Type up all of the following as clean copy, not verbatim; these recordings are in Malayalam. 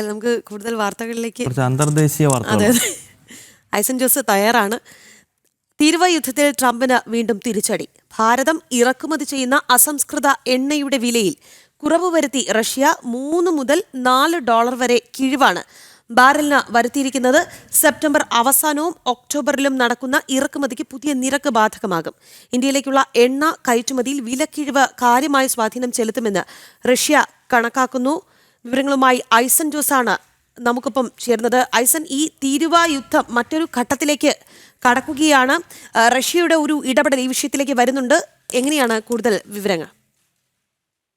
നമുക്ക് കൂടുതൽ വാർത്തകളിലേക്ക് അന്തർദേശീയ വാർത്തകൾ. അതെ, ഐസൻ ജോസ് തയ്യാറാണ്. തീരുവ യുദ്ധത്തിൽ ട്രംപിന് വീണ്ടും തിരിച്ചടി. ഭാരതം ഇറക്കുമതി ചെയ്യുന്ന അസംസ്കൃത എണ്ണയുടെ വിലയിൽ കുറവ് വരുത്തി റഷ്യ $3 മുതൽ $4 വരെ കിഴിവാണ് ബാരലിന് വരുത്തിയിരിക്കുന്നത്. സെപ്റ്റംബർ അവസാനവും ഒക്ടോബറിലും നടക്കുന്ന ഇറക്കുമതിക്ക് പുതിയ നിരക്ക് ബാധകമാകും. ഇന്ത്യയിലേക്കുള്ള എണ്ണ കയറ്റുമതിയിൽ വിലക്കിഴിവ് കാര്യമായ സ്വാധീനം ചെലുത്തുമെന്ന് റഷ്യ കണക്കാക്കുന്നു. വിവരങ്ങളുമായി ഐസൻ ജോസാണ് നമുക്കൊപ്പം ചേർന്നത്. ഐസൻ, ഈ തീരുവ യുദ്ധം മറ്റൊരു ഘട്ടത്തിലേക്ക് കടക്കുകയാണ്. റഷ്യയുടെ ഒരു ഇടപെടൽ ഈ വിഷയത്തിലേക്ക് വരുന്നുണ്ട്. എങ്ങനെയാണ് കൂടുതൽ വിവരങ്ങൾ?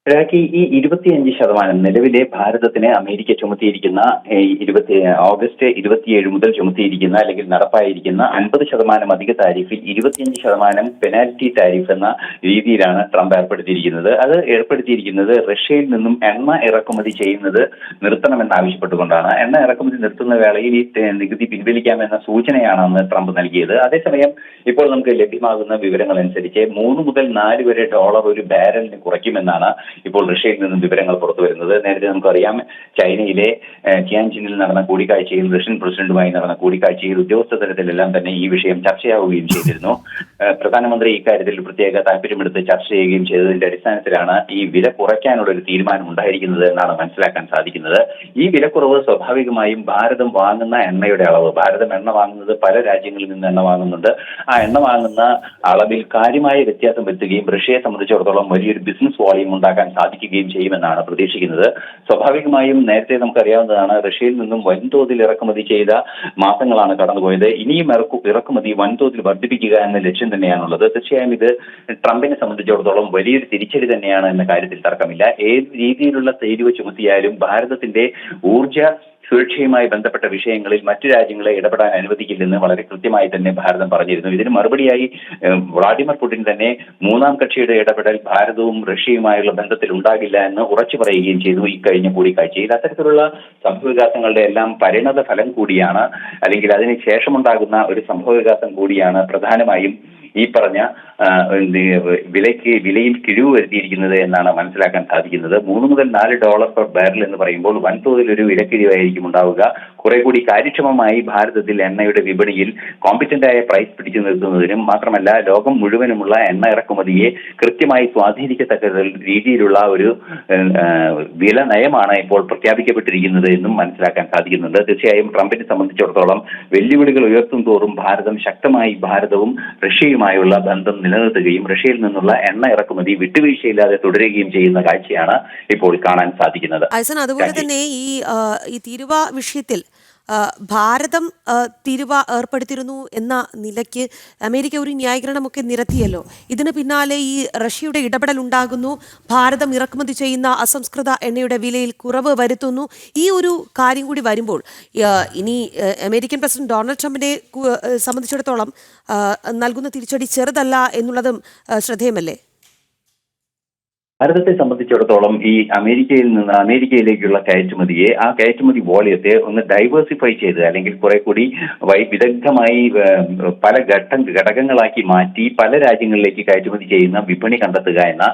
രാഖി, ഈ 25% നിലവിലെ ഭാരതത്തിന് അമേരിക്ക ചുമത്തിയിരിക്കുന്ന ഓഗസ്റ്റ് 27 മുതൽ ചുമത്തിയിരിക്കുന്ന അല്ലെങ്കിൽ നടപ്പായിരിക്കുന്ന 50% അധിക താരിഫിൽ 25% പെനാൽറ്റി താരിഫ് എന്ന രീതിയിലാണ് ട്രംപ് ഏർപ്പെടുത്തിയിരിക്കുന്നത്. അത് ഏർപ്പെടുത്തിയിരിക്കുന്നത് റഷ്യയിൽ നിന്നും എണ്ണ ഇറക്കുമതി ചെയ്യുന്നത് നിർത്തണമെന്നാവശ്യപ്പെട്ടുകൊണ്ടാണ്. എണ്ണ ഇറക്കുമതി നിർത്തുന്ന വേളയിൽ ഈ നികുതി പിൻവലിക്കാമെന്ന സൂചനയാണ് അന്ന് ട്രംപ് നൽകിയത്. അതേസമയം ഇപ്പോൾ നമുക്ക് ലഭ്യമാകുന്ന വിവരങ്ങൾ അനുസരിച്ച് $3 മുതൽ $4 വരെ ഒരു ബാരലിന് കുറയ്ക്കുമെന്നാണ് ഇപ്പോൾ റഷ്യയിൽ നിന്നും വിവരങ്ങൾ പുറത്തു വരുന്നത്. നേരത്തെ നമുക്കറിയാം, ചൈനയിലെ ടിയാൻജിനിൽ നടന്ന കൂടിക്കാഴ്ചയിൽ റഷ്യൻ പ്രസിഡന്റുമായി നടന്ന കൂടിക്കാഴ്ചയിൽ ഉദ്യോഗസ്ഥ തലത്തിലെല്ലാം തന്നെ ഈ വിഷയം ചർച്ചയാവുകയും ചെയ്തിരുന്നു. പ്രധാനമന്ത്രി ഇക്കാര്യത്തിൽ പ്രത്യേക താല്പര്യമെടുത്ത് ചർച്ച ചെയ്യുകയും ചെയ്തതിന്റെ അടിസ്ഥാനത്തിലാണ് ഈ വില കുറയ്ക്കാനുള്ള ഒരു തീരുമാനം ഉണ്ടായിരിക്കുന്നത് എന്നാണ് മനസ്സിലാക്കാൻ സാധിക്കുന്നത്. ഈ വിലക്കുറവ് സ്വാഭാവികമായും ഭാരതം വാങ്ങുന്ന എണ്ണയുടെ അളവ്, ഭാരതം എണ്ണ വാങ്ങുന്നത് പല രാജ്യങ്ങളിൽ നിന്ന് എണ്ണ വാങ്ങുന്നുണ്ട്. ആ എണ്ണ വാങ്ങുന്ന അളവിൽ കാര്യമായ വ്യത്യാസം വരുത്തുകയും റഷ്യയെ സംബന്ധിച്ചിടത്തോളം വലിയൊരു ബിസിനസ് വോളിയം ഉണ്ടാക്കാൻ സാധിക്കുകയും ചെയ്യുമെന്നാണ് പ്രതീക്ഷിക്കുന്നത്. സ്വാഭാവികമായും നേരത്തെ നമുക്കറിയാവുന്നതാണ്, റഷ്യയിൽ നിന്നും വൻതോതിൽ ഇറക്കുമതി ചെയ്ത മാസങ്ങളാണ് കടന്നുപോയത്. ഇനിയും ഇറക്കുമതി വൻതോതിൽ വർദ്ധിപ്പിക്കുക എന്ന ലക്ഷ്യം തന്നെയാണുള്ളത്. തീർച്ചയായും ഇത് ട്രംപിനെ സംബന്ധിച്ചിടത്തോളം വലിയൊരു തിരിച്ചടി തന്നെയാണ് എന്ന കാര്യത്തിൽ തർക്കമില്ല. ഏത് രീതിയിലുള്ള തീരുവ ചുമത്തിയാലും ഭാരതത്തിന്റെ ഊർജ സുരക്ഷയുമായി ബന്ധപ്പെട്ട വിഷയങ്ങളിൽ മറ്റു രാജ്യങ്ങളെ ഇടപെടാൻ അനുവദിക്കില്ലെന്ന് വളരെ കൃത്യമായി തന്നെ ഭാരതം പറഞ്ഞിരുന്നു. ഇതിന് മറുപടിയായി വ്ളാഡിമിർ പുടിൻ തന്നെ മൂന്നാം കക്ഷിയുടെ ഇടപെടൽ ഭാരതവും റഷ്യയുമായുള്ള ബന്ധത്തിൽ ഉണ്ടാകില്ല എന്ന് ഉറച്ചു പറയുകയും ചെയ്തു ഇക്കഴിഞ്ഞ കൂടിക്കാഴ്ചയിൽ. അത്തരത്തിലുള്ള സംഭവവികാസങ്ങളുടെ എല്ലാം പരിണത ഫലം കൂടിയാണ്, അല്ലെങ്കിൽ അതിന് ശേഷമുണ്ടാകുന്ന ഒരു സംഭവവികാസം കൂടിയാണ് പ്രധാനമായും ഈ പറഞ്ഞ വിലയിൽ കിഴിവ് വരുത്തിയിരിക്കുന്നത് എന്നാണ് മനസ്സിലാക്കാൻ സാധിക്കുന്നത്. $3 മുതൽ $4 പെർ ബാരൽ എന്ന് പറയുമ്പോൾ വൻതോതിൽ ഒരു വിലക്കിഴിവായിരിക്കും ഉണ്ടാവുക. കുറെ കൂടി കാര്യക്ഷമമായി ഭാരതത്തിൽ എണ്ണയുടെ വിപണിയിൽ കോമ്പറ്റന്റായ പ്രൈസ് പിടിച്ചു നിർത്തുന്നതിനും മാത്രമല്ല ലോകം മുഴുവനുമുള്ള എണ്ണ ഇറക്കുമതിയെ കൃത്യമായി സ്വാധീനിക്കത്തക്ക രീതിയിലുള്ള ഒരു വില നയമാണ് ഇപ്പോൾ പ്രഖ്യാപിക്കപ്പെട്ടിരിക്കുന്നത് എന്നും മനസ്സിലാക്കാൻ സാധിക്കുന്നുണ്ട്. തീർച്ചയായും ട്രംപിനെ സംബന്ധിച്ചിടത്തോളം വെല്ലുവിളികൾ ഉയർത്തും തോറും ഭാരതവും റഷ്യയുമായുള്ള ബന്ധം നിലനിർത്തുകയും റഷ്യയിൽ നിന്നുള്ള എണ്ണ ഇറക്കുമതി വിട്ടുവീഴ്ചയില്ലാതെ തുടരുകയും ചെയ്യുന്ന കാഴ്ചയാണ് ഇപ്പോൾ കാണാൻ സാധിക്കുന്നത്. അതുപോലെ തന്നെ ഈ തീരുവ വിഷയത്തിൽ ഭാരതം തീരുവ ഏർപ്പെടുത്തിയിരുന്നു എന്ന നിലയ്ക്ക് അമേരിക്ക ഒരു ന്യായീകരണമൊക്കെ നിരത്തിയല്ലോ. ഇതിന് പിന്നാലെ ഈ റഷ്യയുടെ ഇടപെടൽ ഉണ്ടാകുന്നു, ഭാരതം ഇറക്കുമതി ചെയ്യുന്ന അസംസ്കൃത എണ്ണയുടെ വിലയിൽ കുറവ് വരുത്തുന്നു. ഈ ഒരു കാര്യം കൂടി വരുമ്പോൾ ഇനി അമേരിക്കൻ പ്രസിഡന്റ് ഡൊണാൾഡ് ട്രംപിനെ സംബന്ധിച്ചിടത്തോളം നൽകുന്ന തിരിച്ചടി ചെറുതല്ല എന്നുള്ളതും ശ്രദ്ധേയമല്ലേ? ഭാരതത്തെ സംബന്ധിച്ചിടത്തോളം ഈ അമേരിക്കയിലേക്കുള്ള കയറ്റുമതിയെ, ആ കയറ്റുമതി വോളിയത്തെ ഒന്ന് ഡൈവേഴ്സിഫൈ ചെയ്ത് അല്ലെങ്കിൽ കുറെ കൂടി വിദഗ്ധമായി പല ഘടകങ്ങളാക്കി മാറ്റി പല രാജ്യങ്ങളിലേക്ക് കയറ്റുമതി ചെയ്യുന്ന വിപണി കണ്ടെത്തുക എന്ന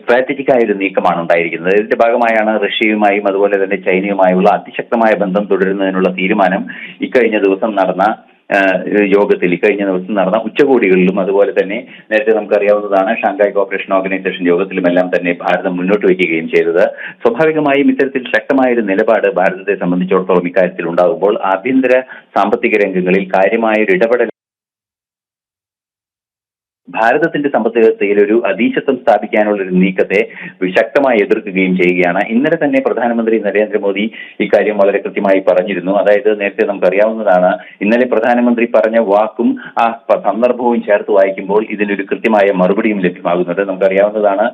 സ്ട്രാറ്റജിക്കായ ഒരു നീക്കമാണ് ഉണ്ടായിരിക്കുന്നത്. ഇതിന്റെ ഭാഗമായാണ് റഷ്യയുമായും അതുപോലെ തന്നെ ചൈനയുമായുള്ള അതിശക്തമായ ബന്ധം തുടരുന്നതിനുള്ള തീരുമാനം ഇക്കഴിഞ്ഞ ദിവസം നടന്ന ഉച്ചകോടികളിലും അതുപോലെ തന്നെ നേരത്തെ നമുക്കറിയാവുന്നതാണ് ഷാങ്ഹായ് കോർപ്പറേഷൻ ഓർഗനൈസേഷൻ യോഗത്തിലുമെല്ലാം തന്നെ ഭാരതം മുന്നോട്ട് വയ്ക്കുകയും ചെയ്തത്. സ്വാഭാവികമായും ഇത്തരത്തിൽ ശക്തമായ ഒരു നിലപാട് ഭാരതത്തെ സംബന്ധിച്ചിടത്തോളം ഇക്കാര്യത്തിൽ ഉണ്ടാകുമ്പോൾ ആഭ്യന്തര സാമ്പത്തിക രംഗങ്ങളിൽ കാര്യമായൊരു ഇടപെടൽ ഭാരതത്തിന്റെ സമ്പദ്വ്യവസ്ഥയിൽ ഒരു അധീശത്വം സ്ഥാപിക്കാനുള്ള ഒരു നീക്കത്തെ ശക്തമായി എതിർക്കുകയും ചെയ്യുകയാണ്. ഇന്നലെ തന്നെ പ്രധാനമന്ത്രി നരേന്ദ്രമോദി ഇക്കാര്യം വളരെ കൃത്യമായി പറഞ്ഞിരുന്നു. അതായത് നേരത്തെ നമുക്കറിയാവുന്നതാണ്, ഇന്നലെ പ്രധാനമന്ത്രി പറഞ്ഞ വാക്കും ആ സന്ദർഭവും ചേർത്ത് വായിക്കുമ്പോൾ ഇതിനൊരു കൃത്യമായ മറുപടിയും ലഭ്യമാകുന്നുണ്ട്. നമുക്കറിയാവുന്നതാണ്,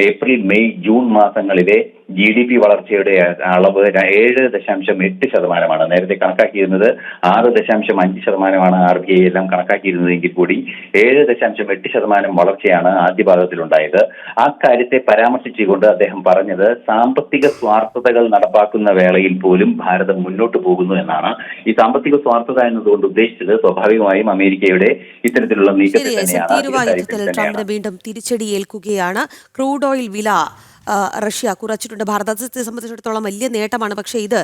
ഏപ്രിൽ മെയ് ജൂൺ മാസങ്ങളിലെ GDP വളർച്ചയുടെ അളവ് 7.8%. നേരത്തെ കണക്കാക്കിയിരുന്നത് 6.5% RBI എല്ലാം കണക്കാക്കിയിരുന്നതെങ്കിൽ കൂടി 7.8% വളർച്ചയാണ് ആദ്യ ഭാഗത്തിലുണ്ടായത്. ആ കാര്യത്തെ പരാമർശിച്ചുകൊണ്ട് അദ്ദേഹം പറഞ്ഞത് സാമ്പത്തിക സ്വാർത്ഥതകൾ നടപ്പാക്കുന്ന വേളയിൽ പോലും ഭാരതം മുന്നോട്ട് പോകുന്നു എന്നാണ്. ഈ സാമ്പത്തിക സ്വാർത്ഥത എന്നതുകൊണ്ട് ഉദ്ദേശിച്ചത് സ്വാഭാവികമായും അമേരിക്കയുടെ ഇത്തരത്തിലുള്ള നീക്കത്തെ തന്നെയാണ്. വീണ്ടും തിരിച്ചടിയേൽക്കുകയാണ്. ക്രൂഡ് ഓയിൽ വില റഷ്യ കുറച്ചിട്ടുണ്ട്. ഭാരതത്തെ സംബന്ധിച്ചിടത്തോളം വലിയ നേട്ടമാണ്. പക്ഷേ ഇത്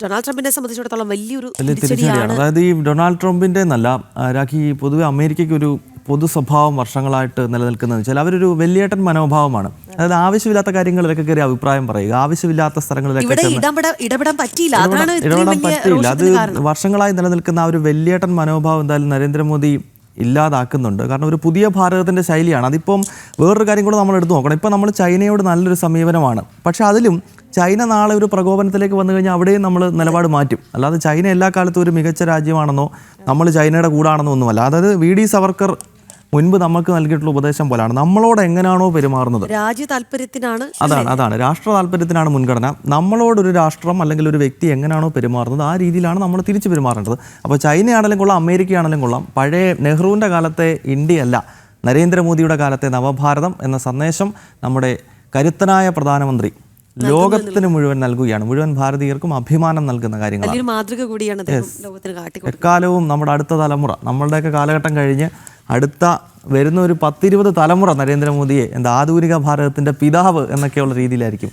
ഡൊണാൾഡ് ട്രംപിനെ സംബന്ധിച്ചിടത്തോളം വലിയൊരു തിരിച്ചടിയാണ്. അതായത് ഈ ഡൊണാൾഡ് ട്രംപിന്റെ എന്നല്ല രാഖി, പൊതുവെ അമേരിക്കയ്ക്ക് ഒരു പൊതു സ്വഭാവം വർഷങ്ങളായിട്ട് നിലനിൽക്കുന്നതെന്ന് വെച്ചാൽ അവരൊരു വലിയേട്ടൻ മനോഭാവമാണ്. അതായത് ആവശ്യമില്ലാത്ത കാര്യങ്ങളിലൊക്കെ കയറി അഭിപ്രായം പറയുക, ആവശ്യമില്ലാത്ത സ്ഥലങ്ങളിലൊക്കെ ഇടപെടാൻ പറ്റിയില്ല. അത് വർഷങ്ങളായി നിലനിൽക്കുന്ന ആ ഒരു വലിയേട്ടൻ മനോഭാവം എന്തായാലും നരേന്ദ്രമോദി ഇല്ലാതാക്കുന്നുണ്ട്. കാരണം ഒരു പുതിയ ഭാരതത്തിൻ്റെ ശൈലിയാണ്. അതിപ്പം വേറൊരു കാര്യം കൂടെ നമ്മൾ എടുത്തു നോക്കണം. ഇപ്പം നമ്മൾ ചൈനയോട് നല്ലൊരു സമീപനമാണ്. പക്ഷേ അതിലും ചൈന നാളെ ഒരു പ്രകോപനത്തിലേക്ക് വന്നു കഴിഞ്ഞാൽ അവിടെയും നമ്മൾ നിലപാട് മാറ്റും. അല്ലാതെ ചൈന എല്ലാ കാലത്തും ഒരു മികച്ച രാജ്യമാണെന്നോ നമ്മൾ ചൈനയുടെ കൂടാണെന്നോ ഒന്നുമല്ല. അതായത് വി.ഡി. സവർക്കർ മുൻപ് നമുക്ക് നൽകിയിട്ടുള്ള ഉപദേശം പോലാണ് നമ്മളോട് എങ്ങനെയാണോ പെരുമാറുന്നത്, രാജ്യ താല്പര്യത്തിനാണ്, അതാണ് രാഷ്ട്ര താല്പര്യത്തിനാണ് മുൻഗണന. നമ്മളോടൊരു രാഷ്ട്രം അല്ലെങ്കിൽ ഒരു വ്യക്തി എങ്ങനെയാണോ പെരുമാറുന്നത് ആ രീതിയിലാണ് നമ്മൾ തിരിച്ചു പെരുമാറേണ്ടത്. അപ്പോൾ ചൈനയാണെങ്കിലും കൊള്ളാം, അമേരിക്കയാണെങ്കിലും കൊള്ളാം, പഴയ നെഹ്റുവിൻ്റെ കാലത്തെ ഇന്ത്യയല്ല, നരേന്ദ്രമോദിയുടെ കാലത്തെ നവഭാരതം എന്ന സന്ദേശം നമ്മുടെ കരുത്തനായ പ്രധാനമന്ത്രി ലോകത്തിന് മുഴുവൻ നൽകുകയാണ്. മുഴുവൻ ഭാരതീയർക്കും അഭിമാനം നൽകുന്ന കാര്യങ്ങളാണ്. മാതൃക കൂടിയാണ് ലോകത്തിന് കാട്ടിക്കൊടുക്കുന്നത്. എക്കാലവും നമ്മുടെ അടുത്ത തലമുറ, നമ്മളുടെയൊക്കെ കാലഘട്ടം കഴിഞ്ഞ് അടുത്ത വരുന്ന ഒരു 10-20 തലമുറ നരേന്ദ്രമോദിയെ ആധുനിക ഭാരതത്തിൻ്റെ പിതാവ് എന്നൊക്കെയുള്ള രീതിയിലായിരിക്കും